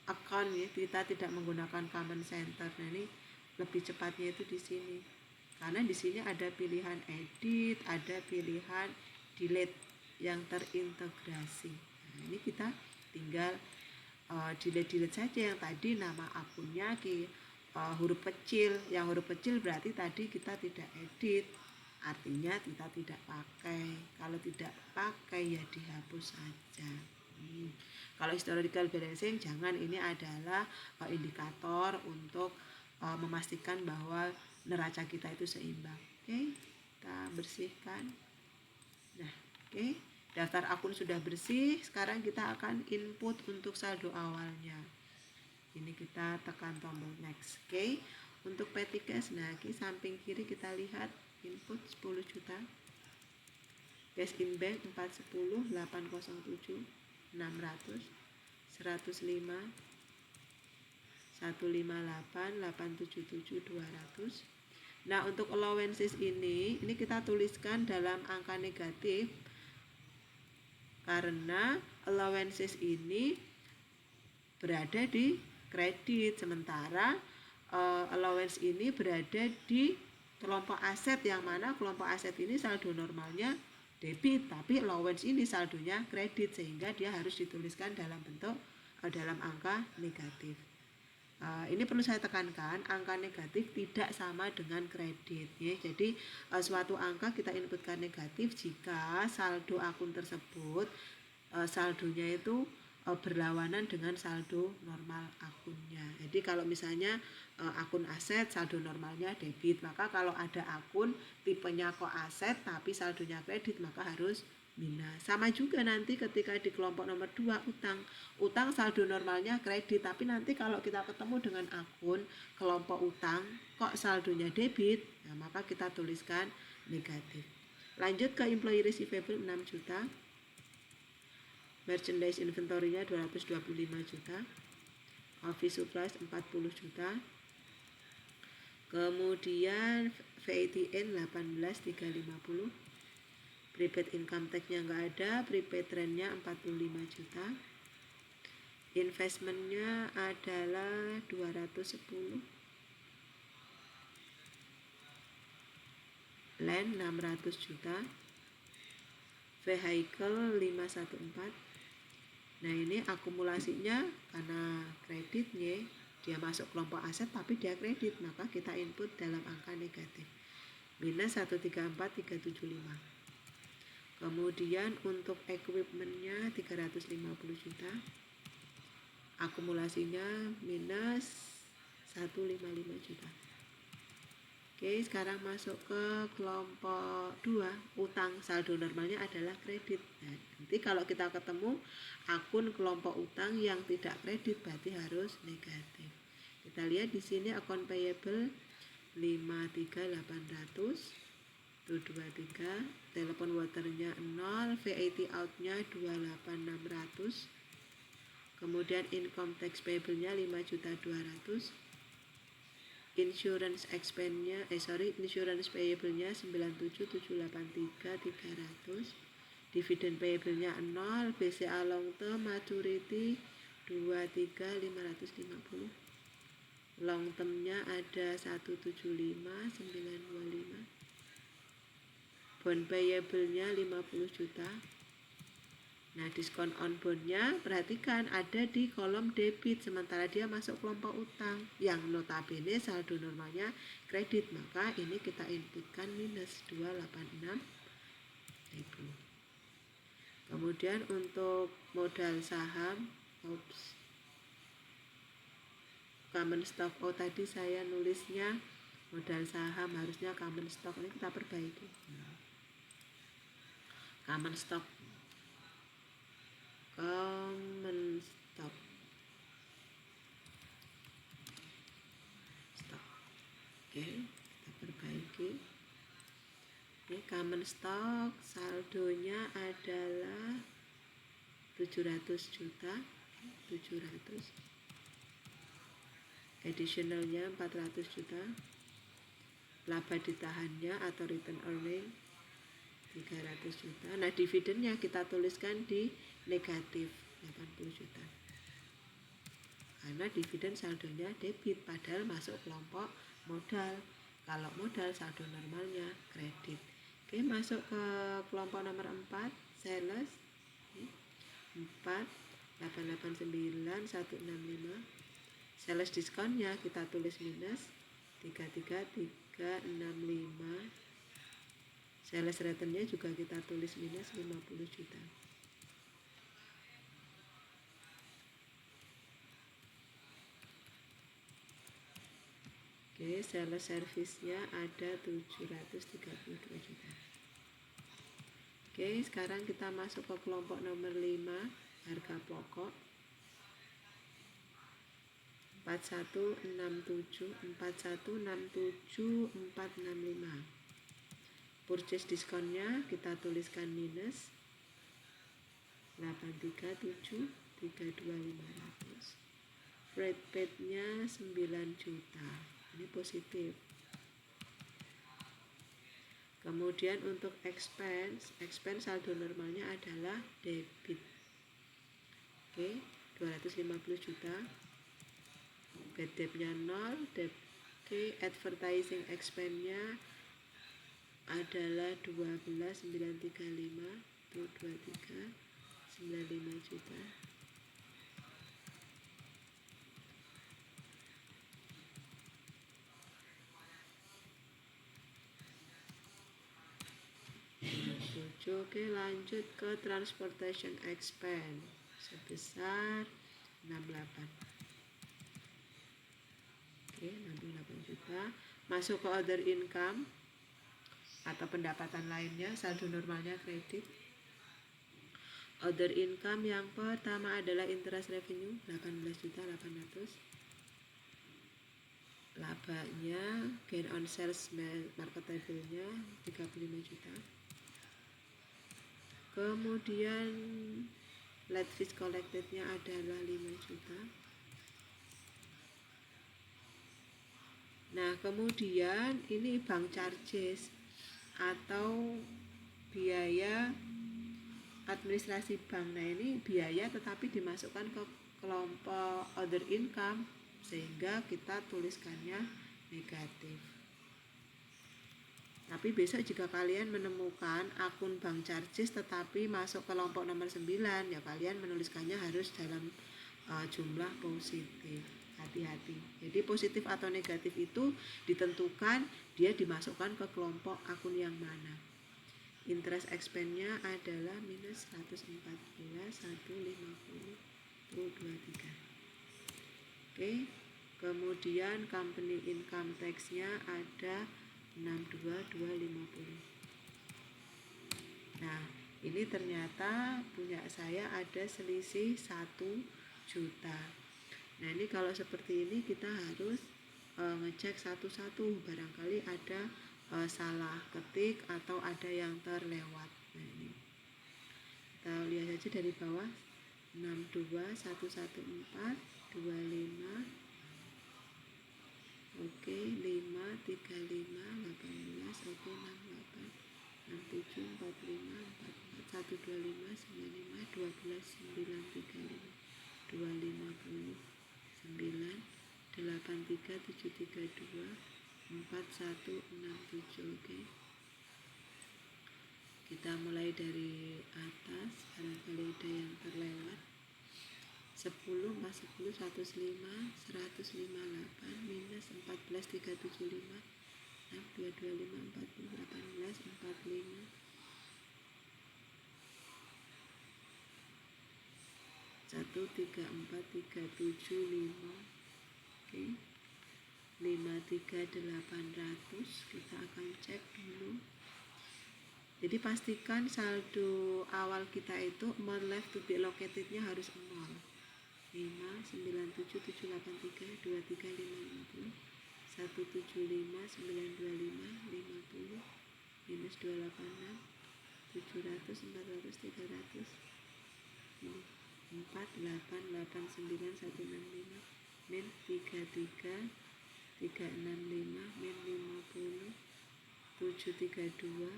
account ya. Kita tidak menggunakan command center. Nah, ini lebih cepatnya itu di sini. Karena di sini ada pilihan edit, ada pilihan delete yang terintegrasi. Nah, ini kita tinggal delete saja yang tadi nama akunnya huruf kecil. Yang huruf kecil berarti tadi kita tidak edit, artinya kita tidak pakai. Kalau tidak pakai ya dihapus saja. Kalau historical balancing jangan, ini adalah indikator untuk memastikan bahwa neraca kita itu seimbang. Oke, kita bersihkan. Nah, oke. Daftar akun sudah bersih, sekarang kita akan input untuk saldo awalnya. Ini kita tekan tombol next. Oke. Untuk petty cash, nah di samping kiri kita lihat input 10 juta. Cash in bank 410, 807, 600, 105, 158, 877, 200. Nah, untuk allowances ini kita tuliskan dalam angka negatif karena allowances ini berada di kredit, sementara allowance ini berada di kelompok aset, yang mana kelompok aset ini saldo normalnya debit tapi allowance ini saldonya kredit, sehingga dia harus dituliskan dalam bentuk dalam angka negatif. Ini perlu saya tekankan, angka negatif tidak sama dengan kredit ya. Jadi suatu angka kita inputkan negatif jika saldo akun tersebut saldonya itu berlawanan dengan saldo normal akunnya. Jadi kalau misalnya akun aset saldo normalnya debit, maka kalau ada akun tipenya kok aset tapi saldonya kredit, maka harus minus. Sama juga nanti ketika di kelompok nomor 2 utang saldo normalnya kredit, tapi nanti kalau kita ketemu dengan akun kelompok utang kok saldonya debit, nah maka kita tuliskan negatif. Lanjut ke employee receivable 6 juta, merchandise inventory-nya 225 juta, office supplies 40 juta, kemudian VATN 18.350, prepaid income tax-nya nggak ada, prepaid rent-nya 45 juta, investment-nya adalah 210, land 600 juta, vehicle 514. Nah, ini akumulasinya karena kreditnya dia masuk kelompok aset tapi dia kredit, maka kita input dalam angka negatif minus 134.375. Kemudian untuk equipmentnya 350 juta, akumulasinya minus 155 juta. Oke, sekarang masuk ke kelompok 2, utang saldo normalnya adalah kredit. Nah, nanti kalau kita ketemu akun kelompok utang yang tidak kredit berarti harus negatif. Kita lihat di sini akun payable 53.800, 223, telepon waternya 0, VAT out-nya 28.600, kemudian income tax payable-nya 5.200.000, insurance expense-nya insurance payable-nya 97.783.300, dividend payable-nya 0, BCA long term maturity 23.550, long term-nya ada 175.925, bond payable-nya 50 juta. Nah, diskon on bond-nya perhatikan ada di kolom debit, sementara dia masuk kelompok utang yang notabene saldo normalnya kredit, maka ini kita inputkan minus 286.000. Kemudian untuk modal saham, common stock, tadi saya nulisnya modal saham, harusnya common stock, ini kita perbaiki. Common stock. Oke, kita perbaiki. Ini common stock saldonya adalah 700 juta, 700, additionalnya 400 juta, laba ditahannya atau return earning 300 juta. Nah, dividennya kita tuliskan di negatif 80 juta karena dividen saldonya debit padahal masuk kelompok modal. Kalau modal saldo normalnya kredit. Oke, masuk ke kelompok nomor 4, sales 4.889.165, sales diskonnya kita tulis minus 33.365, sales returnnya juga kita tulis minus 50 juta. Oke, sales service-nya ada 732 juta. Oke, sekarang kita masuk ke kelompok nomor 5, harga pokok 4167.465. Purchase diskonnya kita tuliskan minus 837.32500. Freight paid-nya 9 juta. Ini positif. Kemudian untuk expense saldo normalnya adalah debit. Oke, 250 juta. Bad debt-nya 0, Oke, advertising expense-nya adalah 12.935, itu 23.95 juta. Oke, lanjut ke transportation expense sebesar 68. Oke, 68 juta. Masuk ke other income atau pendapatan lainnya, saldo normalnya kredit. Other income yang pertama adalah interest revenue 18.800. Labanya gain on sales marketable-nya 35 juta. Kemudian late fees collected-nya adalah 5 juta. Nah, kemudian ini bank charges atau biaya administrasi bank. Nah, ini biaya tetapi dimasukkan ke kelompok other income sehingga kita tuliskannya negatif. Tapi besok jika kalian menemukan akun bank charges tetapi masuk kelompok nomor 9, ya kalian menuliskannya harus dalam jumlah positif. Hati-hati. Jadi positif atau negatif itu ditentukan dia dimasukkan ke kelompok akun yang mana. Interest expense-nya adalah minus 114, 150, 23. Oke. Kemudian company income tax-nya ada 62.250. Nah, ini ternyata punya saya ada selisih 1 juta. Nah, ini kalau seperti ini kita harus ngecek satu-satu, barangkali ada salah ketik atau ada yang terlewat. Nah, ini kita lihat saja dari bawah, 62114 25. Oke, 5 35 18. Oke, 68 67 45 44 125 95 12 935 250 9 83 732 4167. Oke, kita mulai dari atas, barangkali ada yang terlewat. 10 más 10 105 158 minus 14 375 6 225 40 18 45 134 375. Oke, 53800. Kita akan cek dulu. Jadi pastikan saldo awal kita itu amount left to be allocated-nya harus 0. 5 97 783 23 550 175 925 50 minus 286 700 400 300 ini 4889 165 min 33 365 min 50 732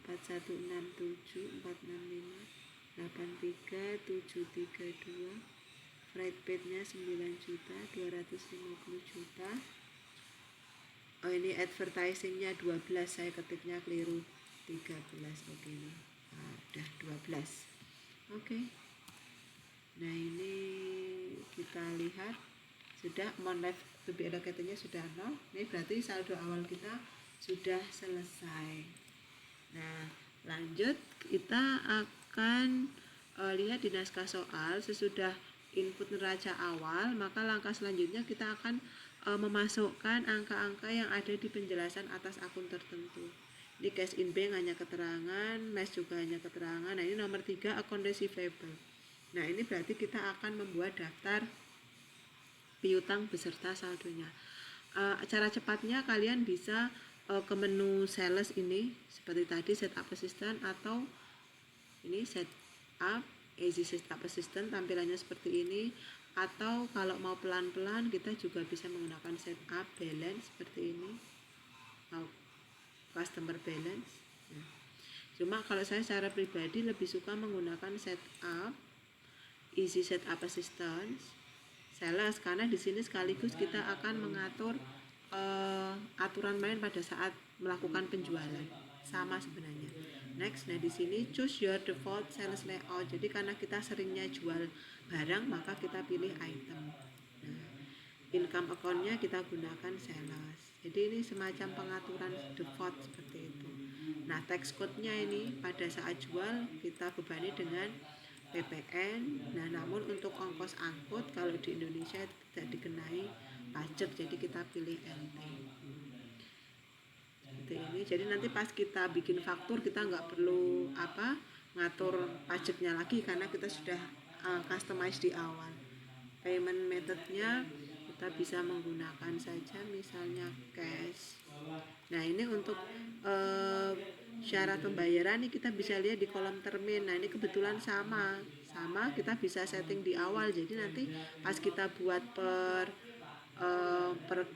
4167 465 83 732. Freight paid-nya 9 juta 250 juta. Oh, ini advertising-nya 12, saya ketiknya keliru 13. Oke, ini udah 12. Oke. Nah, ini kita lihat sudah amount left to be allocated-nya sudah 0. Ini berarti saldo awal kita sudah selesai. Nah, lanjut kita akan lihat di naskah soal. Sesudah input neraca awal, maka langkah selanjutnya kita akan memasukkan angka-angka yang ada di penjelasan atas akun tertentu. Ini cash in bank hanya keterangan, MES juga hanya keterangan. Nah, ini nomor 3 account receivable. Nah, ini berarti kita akan membuat daftar piutang beserta saldonya. Cara cepatnya kalian bisa ke menu sales ini seperti tadi, setup assistant, atau ini setup easy setup assistant, tampilannya seperti ini. Atau kalau mau pelan-pelan kita juga bisa menggunakan setup balance seperti ini. customer balance. Nah, cuma kalau saya secara pribadi lebih suka menggunakan setup, easy setup assistance, sales, karena di sini sekaligus kita akan mengatur aturan main pada saat melakukan penjualan. Sama sebenarnya. Next, nah di sini choose your default sales layout. Jadi karena kita seringnya jual barang, maka kita pilih item. Nah, income account-nya kita gunakan sales. Jadi ini semacam pengaturan default seperti itu. Nah, tax code-nya ini pada saat jual kita bebani dengan PPN. Nah, namun untuk ongkos angkut kalau di Indonesia tidak dikenai pajak, jadi kita pilih NT. Seperti ini. Jadi nanti pas kita bikin faktur kita nggak perlu ngatur pajaknya lagi karena kita sudah customize di awal. Payment methodnya kita bisa menggunakan saja misalnya cash. Nah, ini untuk syarat pembayaran ini kita bisa lihat di kolom termin. Nah, ini kebetulan sama kita bisa setting di awal, jadi nanti pas kita buat per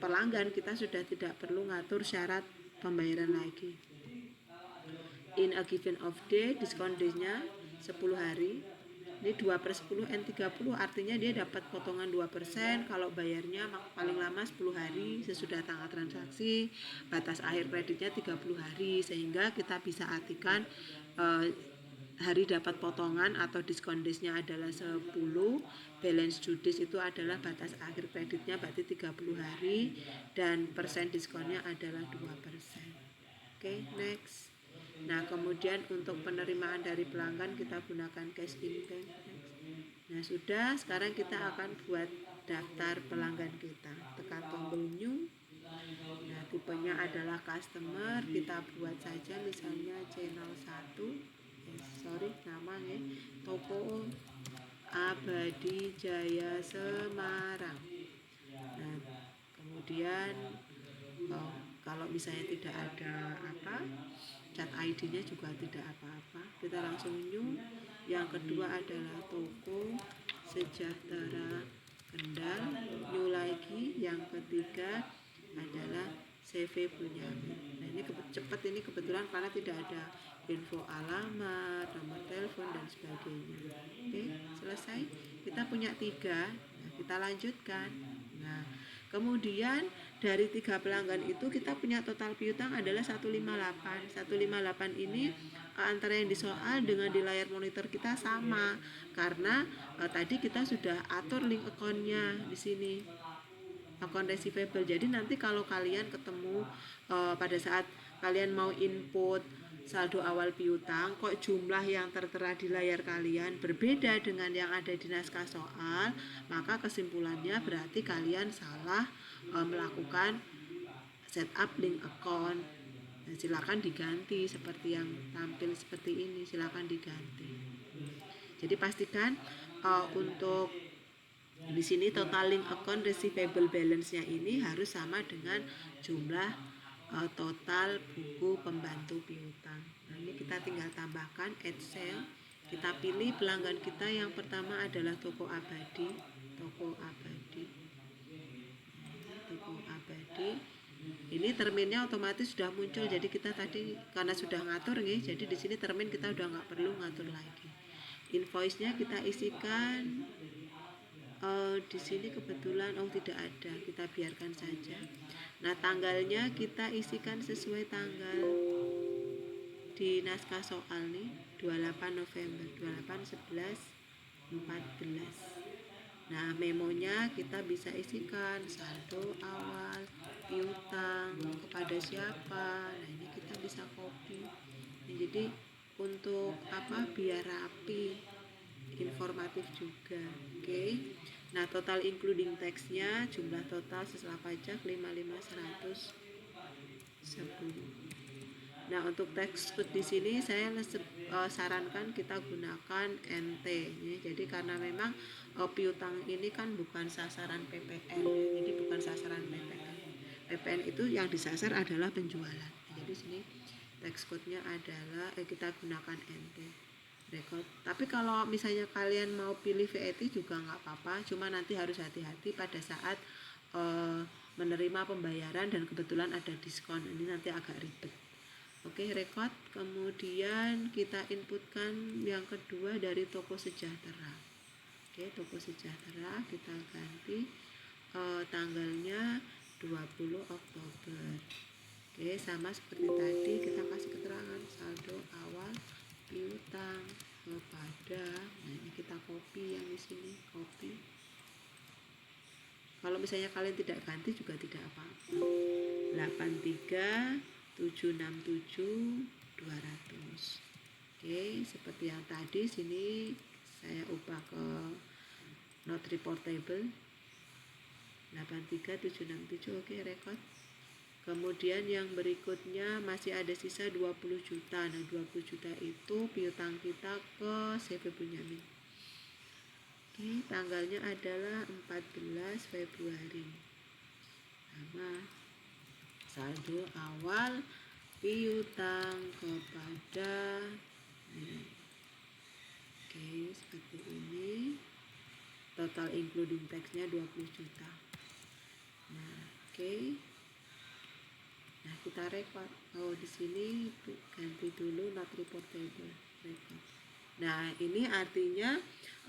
pelanggan kita sudah tidak perlu ngatur syarat pembayaran lagi. In a given off day, diskon day-nya 10 hari. Ini 2/10 N30 artinya dia dapat potongan 2%. Kalau bayarnya paling lama 10 hari sesudah tanggal transaksi. Batas akhir kreditnya 30 hari, sehingga kita bisa artikan hari dapat potongan atau diskon days-nya adalah 10, balance due days itu adalah batas akhir kreditnya berarti 30 hari, dan persen diskonnya adalah 2%. Oke, next. Nah, kemudian untuk penerimaan dari pelanggan kita gunakan cash in bank. Nah, sudah, sekarang kita akan buat daftar pelanggan kita. Tekan tombol new. Nah, tipenya adalah customer, kita buat saja misalnya channel 1. Namanya Toko Abadi Jaya Semarang. Nah, kemudian kalau misalnya tidak ada cat ID-nya juga tidak apa-apa, kita langsung new. Yang kedua adalah Toko Sejahtera Kendal, new lagi. Yang ketiga adalah CV Bunyamin. Nah, ini cepat, ini kebetulan karena tidak ada info alamat, nomor telepon dan sebagainya. Oke, selesai. Kita punya 3. Nah, kita lanjutkan. Nah, kemudian dari 3 pelanggan itu kita punya total piutang adalah 158. 158 ini antara yang di soal dengan di layar monitor kita sama, karena tadi kita sudah atur link account-nya di sini, account receivable. Jadi nanti kalau kalian ketemu pada saat kalian mau input saldo awal piutang, kok jumlah yang tertera di layar kalian berbeda dengan yang ada di naskah soal, maka kesimpulannya berarti kalian salah melakukan setup link account. Nah, silakan diganti seperti yang tampil seperti ini, silakan diganti. Jadi pastikan untuk di sini total link account receivable balance-nya ini harus sama dengan jumlah total buku pembantu piutang. Nah, ini kita tinggal tambahkan add cell. Kita pilih pelanggan kita yang pertama adalah Toko Abadi. Ini terminnya otomatis sudah muncul. Jadi kita tadi karena sudah ngatur nih, jadi di sini termin kita udah nggak perlu ngatur lagi. Invoice-nya kita isikan. Di sini kebetulan tidak ada, kita biarkan saja. Nah, tanggalnya kita isikan sesuai tanggal di naskah soal nih, 28 November, 28, 11, 14. Nah, memonya kita bisa isikan saldo awal piutang kepada siapa. Nah, ini kita bisa copy. Nah, jadi untuk biar rapi, informatif juga. Oke. Nah, total including tax-nya, jumlah total setelah pajak 55.110. Nah, untuk tax code di sini saya sarankan kita gunakan NT ya. Jadi karena memang piutang ini kan bukan sasaran PPN ya. Jadi bukan sasaran PPN. PPN itu yang disasar adalah penjualan. Jadi sini tax code-nya adalah kita gunakan NT. Record. Tapi kalau misalnya kalian mau pilih VAT juga nggak apa-apa, cuma nanti harus hati-hati pada saat menerima pembayaran dan kebetulan ada diskon, ini nanti agak ribet. Oke, record. Kemudian kita inputkan yang kedua dari Toko Sejahtera. Oke, Toko Sejahtera kita ganti tanggalnya 20 Oktober. Oke, sama seperti tadi kita kasih keterangan saldo awal piutang kepada, nah ini kita copy yang di sini, copy. Kalau misalnya kalian tidak ganti juga tidak apa-apa. 83.767.200. Oke, seperti yang tadi sini saya ubah ke not reportable 83.767. Oke, record. Kemudian yang berikutnya masih ada sisa 20 juta. Nah, 20 juta itu piutang kita ke CV Bunyamin. Oke, tanggalnya adalah 14 Februari. Sama saldo awal piutang kepada oke, seperti ini. Total including tax-nya 20 juta. Nah, oke. Nah, kita record. Oh, di sini ganti dulu not reportable. Record. Nah, ini artinya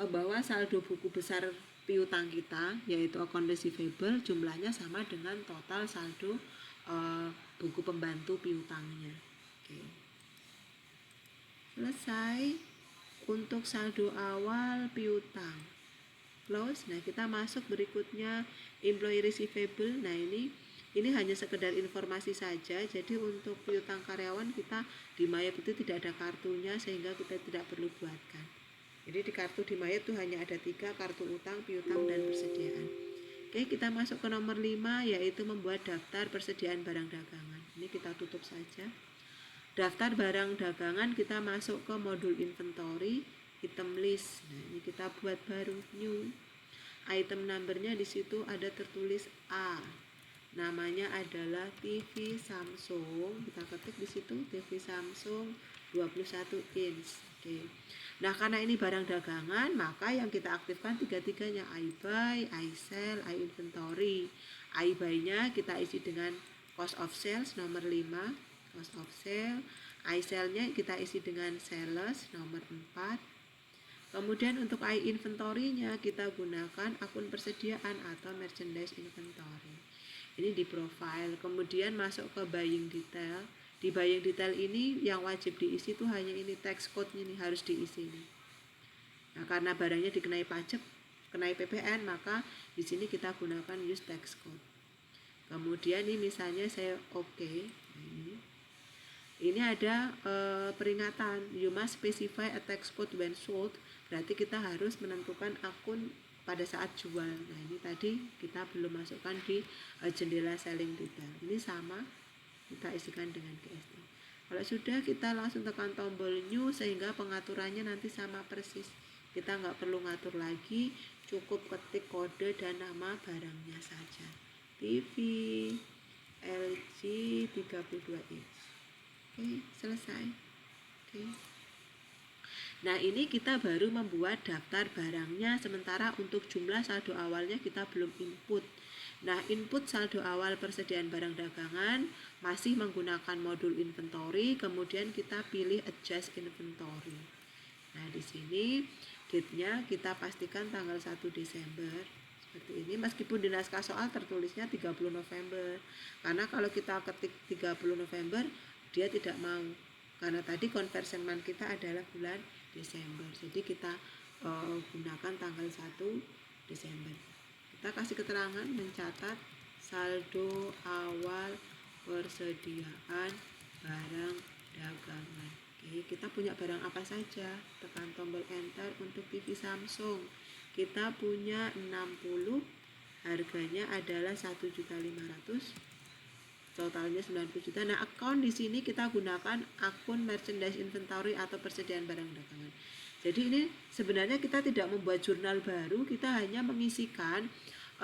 bahwa saldo buku besar piutang kita yaitu account receivable jumlahnya sama dengan total saldo buku pembantu piutangnya. Oke. Selesai untuk saldo awal piutang. Close. Nah, kita masuk berikutnya employee receivable. Nah, ini hanya sekedar informasi saja. Jadi untuk piutang karyawan kita di Mayap itu tidak ada kartunya sehingga kita tidak perlu buatkan. Jadi di kartu di Mayap itu hanya ada 3, kartu utang, piutang, dan persediaan. Oke, kita masuk ke nomor 5 yaitu membuat daftar persediaan barang dagangan. Ini kita tutup saja. Daftar barang dagangan kita masuk ke modul inventory, item list. Nah, ini kita buat baru new. Item numbernya di situ ada tertulis A. Namanya adalah TV Samsung. Kita ketik di situ TV Samsung 21 inch. Oke. Nah, karena ini barang dagangan, maka yang kita aktifkan tiga-tiganya, I buy, I sell, I inventory. I buy-nya kita isi dengan cost of sales nomor 5, cost of sale. I sell-nya kita isi dengan sales nomor 4. Kemudian untuk I inventory-nya kita gunakan akun persediaan atau merchandise inventory. Ini di profile. Kemudian masuk ke buying detail. Di buying detail ini yang wajib diisi itu hanya ini tax code-nya ini harus diisi ini. Nah, karena barangnya dikenai pajak, kenai PPN, maka di sini kita gunakan use tax code. Kemudian ini misalnya saya oke. Ini ada peringatan, you must specify a tax code when sold. Berarti kita harus menentukan akun pada saat jual. Nah, ini tadi kita belum masukkan di jendela selling detail. Ini sama, kita isikan dengan GST. Kalau sudah, kita langsung tekan tombol new sehingga pengaturannya nanti sama persis. Kita nggak perlu ngatur lagi, cukup ketik kode dan nama barangnya saja. TV LG 32 inch. Oke, selesai. Oke. Nah, ini kita baru membuat daftar barangnya, sementara untuk jumlah saldo awalnya kita belum input. Nah, input saldo awal persediaan barang dagangan masih menggunakan modul inventory, kemudian kita pilih adjust inventory. Nah, di sini date-nya kita pastikan tanggal 1 Desember. Seperti ini, meskipun di naskah soal tertulisnya 30 November. Karena kalau kita ketik 30 November, dia tidak mau. Karena tadi conversion month kita adalah bulan Desember. Jadi kita gunakan tanggal 1 Desember. Kita kasih keterangan mencatat saldo awal persediaan barang dagangan. Oke, kita punya barang apa saja? Tekan tombol enter untuk TV Samsung. Kita punya 60, harganya adalah 1.500.000. Totalnya 90 juta. Nah, account di sini kita gunakan akun merchandise inventory atau persediaan barang dagangan. Jadi ini sebenarnya kita tidak membuat jurnal baru, kita hanya mengisikan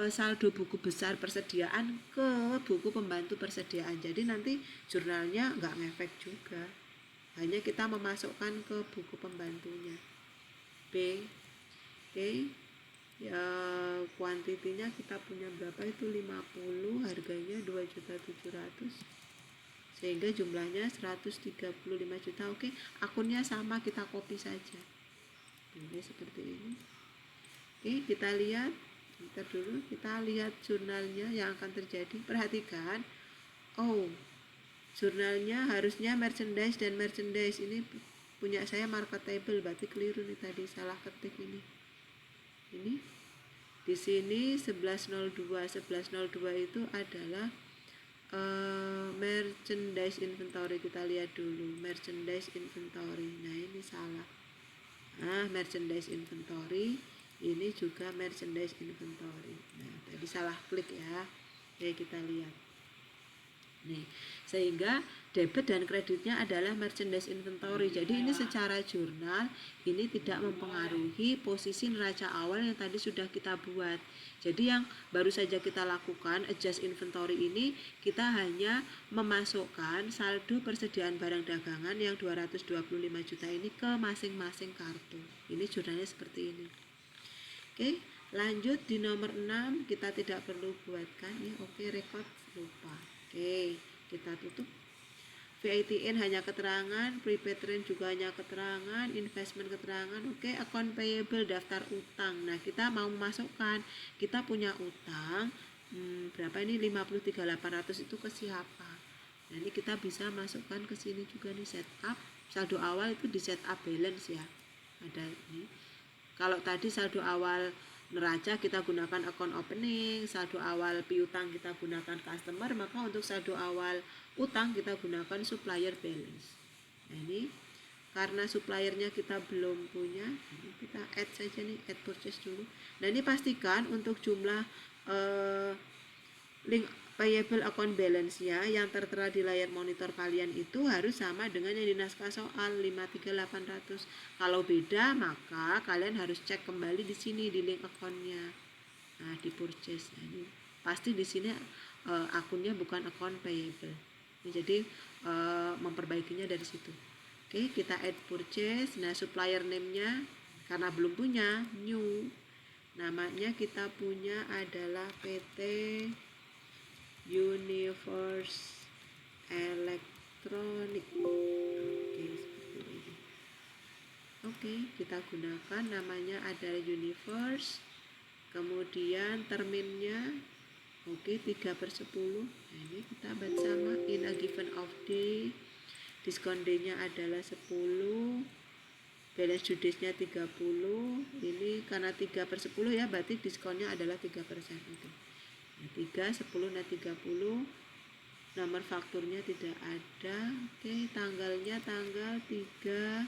saldo buku besar persediaan ke buku pembantu persediaan. Jadi nanti jurnalnya nggak ngefek juga. Hanya kita memasukkan ke buku pembantunya. B. Oke. Ya, kuantitinya kita punya berapa itu 50, harganya 2.700.000. sehingga jumlahnya 135 juta. Oke, akunnya sama, kita copy saja. Ini seperti ini. Oke, kita lihat. Bentar dulu, kita lihat jurnalnya yang akan terjadi. Perhatikan. Oh, jurnalnya harusnya merchandise dan merchandise. Ini punya saya marketable, berarti keliru nih tadi, salah ketik ini. Ini di sini 1102 itu adalah merchandise inventory. Kita lihat dulu merchandise inventory. Nah, ini salah. Nah, merchandise inventory, ini juga merchandise inventory. Nah, tadi salah klik ya. Oke, kita lihat. Nih, sehingga debit dan kreditnya adalah merchandise inventory. Jadi ini secara jurnal ini tidak mempengaruhi posisi neraca awal yang tadi sudah kita buat. Jadi yang baru saja kita lakukan adjust inventory ini, kita hanya memasukkan saldo persediaan barang dagangan yang 225 juta ini ke masing-masing kartu. Ini jurnalnya seperti ini. Oke, lanjut di nomor 6, kita tidak perlu buatkan ya. Oke, record lupa. Oke, kita tutup. VAT in hanya keterangan, prepaid rent juga hanya keterangan, investment keterangan. Oke, account payable daftar utang. Nah, kita mau memasukkan, kita punya utang berapa ini, 53.800 itu ke siapa? Nah, ini kita bisa masukkan ke sini juga nih, setup. Saldo awal itu di setup balance ya. Ada ini. Kalau tadi saldo awal neraca kita gunakan account opening, saldo awal piutang kita gunakan customer, maka untuk saldo awal utang kita gunakan supplier balance. Nah, ini karena suppliernya kita belum punya, kita add saja nih, add purchase dulu. Nah, ini pastikan untuk jumlah link payable account balance-nya yang tertera di layar monitor kalian itu harus sama dengan yang di naskah soal 53.800. Kalau beda, maka kalian harus cek kembali di sini di link account-nya. Nah, di purchase. Nah, ini pasti di sini akunnya bukan account payable. Jadi memperbaikinya dari situ. Oke, kita add purchase. Nah, supplier name-nya karena belum punya, new. Namanya kita punya adalah PT Universe Electronic. Oke, kita gunakan namanya adalah Universe. Kemudian terminnya 3/10. Nah, ini kita buat sama in a given of day. Diskon D-nya adalah 10. Balance due date-nya 30. Ini karena 3/10 ya, berarti diskonnya adalah 3%. Oke. 3, 10, nah 30. Nomor fakturnya tidak ada. Oke, tanggalnya tanggal 3,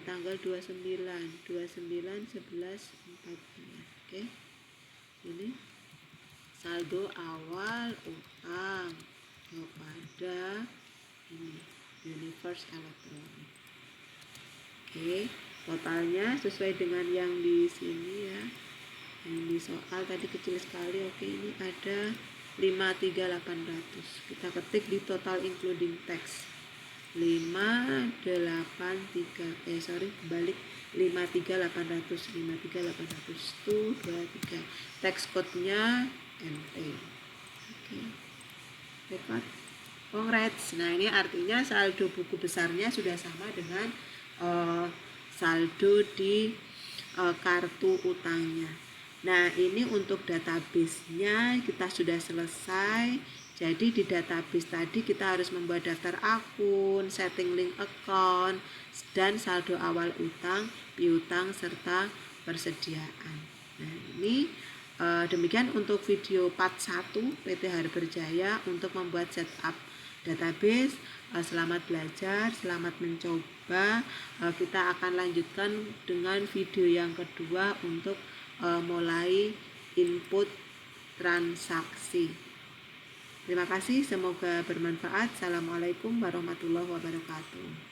tanggal 29 11 14. Oke, ini saldo awal utang kepada ini Universe Electronic. Oke, totalnya sesuai dengan yang di sini ya. Ini soal tadi kecil sekali. Oke, ini ada 53.800. Kita ketik di total including tax 53.800 tuh 23. Tax code-nya NT. Oke. Record. Congrats. Nah, ini artinya saldo buku besarnya sudah sama dengan saldo di kartu utangnya. Nah, ini untuk database-nya kita sudah selesai. Jadi di database tadi kita harus membuat daftar akun, setting link account, dan saldo awal utang, piutang, serta persediaan. Nah, ini demikian untuk video part 1 PT Harber Jaya untuk membuat setup database. Selamat belajar, selamat mencoba. Kita akan lanjutkan dengan video yang kedua untuk mulai input transaksi. Terima kasih, semoga bermanfaat. Assalamualaikum warahmatullahi wabarakatuh.